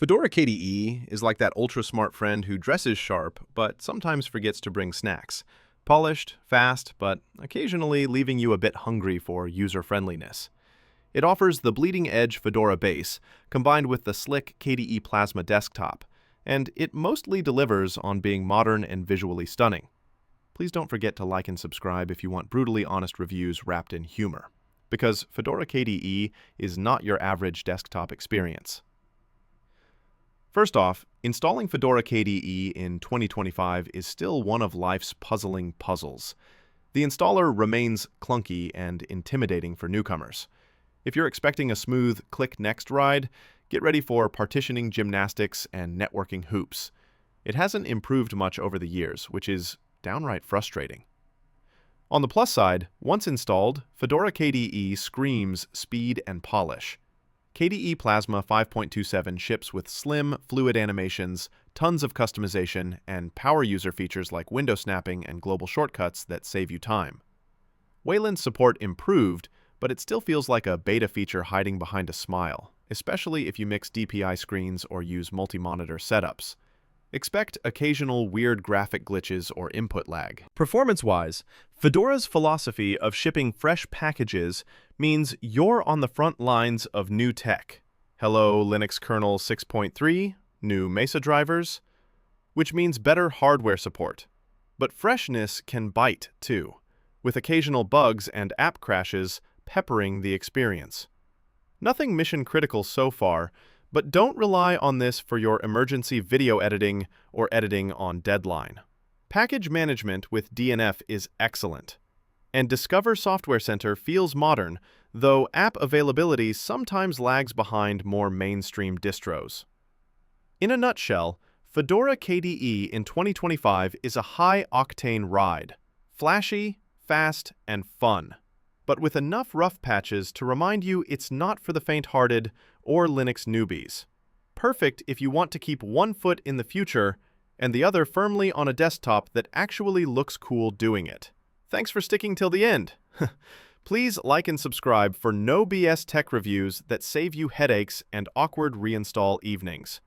Fedora KDE is like that ultra-smart friend who dresses sharp but sometimes forgets to bring snacks. Polished, fast, but occasionally leaving you a bit hungry for user-friendliness. It offers the bleeding-edge Fedora base combined with the slick KDE Plasma desktop, and it mostly delivers on being modern and visually stunning. Please don't forget to like and subscribe if you want brutally honest reviews wrapped in humor, because Fedora KDE is not your average desktop experience. First off, installing Fedora KDE in 2025 is still one of life's puzzling puzzles. The installer remains clunky and intimidating for newcomers. If you're expecting a smooth click next ride, get ready for partitioning gymnastics and networking hoops. It hasn't improved much over the years, which is downright frustrating. On the plus side, once installed, Fedora KDE screams speed and polish. KDE Plasma 5.27 ships with slim, fluid animations, tons of customization, and power user features like window snapping and global shortcuts that save you time. Wayland support improved, but it still feels like a beta feature hiding behind a smile, especially if you mix DPI screens or use multi-monitor setups. Expect occasional weird graphic glitches or input lag. Performance-wise, Fedora's philosophy of shipping fresh packages means you're on the front lines of new tech. Hello, Linux kernel 6.3, new Mesa drivers, which means better hardware support. But freshness can bite, too, with occasional bugs and app crashes peppering the experience. Nothing mission-critical so far, but don't rely on this for your emergency video editing or editing on deadline. Package management with DNF is excellent, and Discover Software Center feels modern, though app availability sometimes lags behind more mainstream distros. In a nutshell, Fedora KDE in 2025 is a high-octane ride, flashy, fast, and fun, but with enough rough patches to remind you it's not for the faint-hearted or Linux newbies. Perfect if you want to keep one foot in the future and the other firmly on a desktop that actually looks cool doing it. Thanks for sticking till the end. Please like and subscribe for no BS tech reviews that save you headaches and awkward reinstall evenings.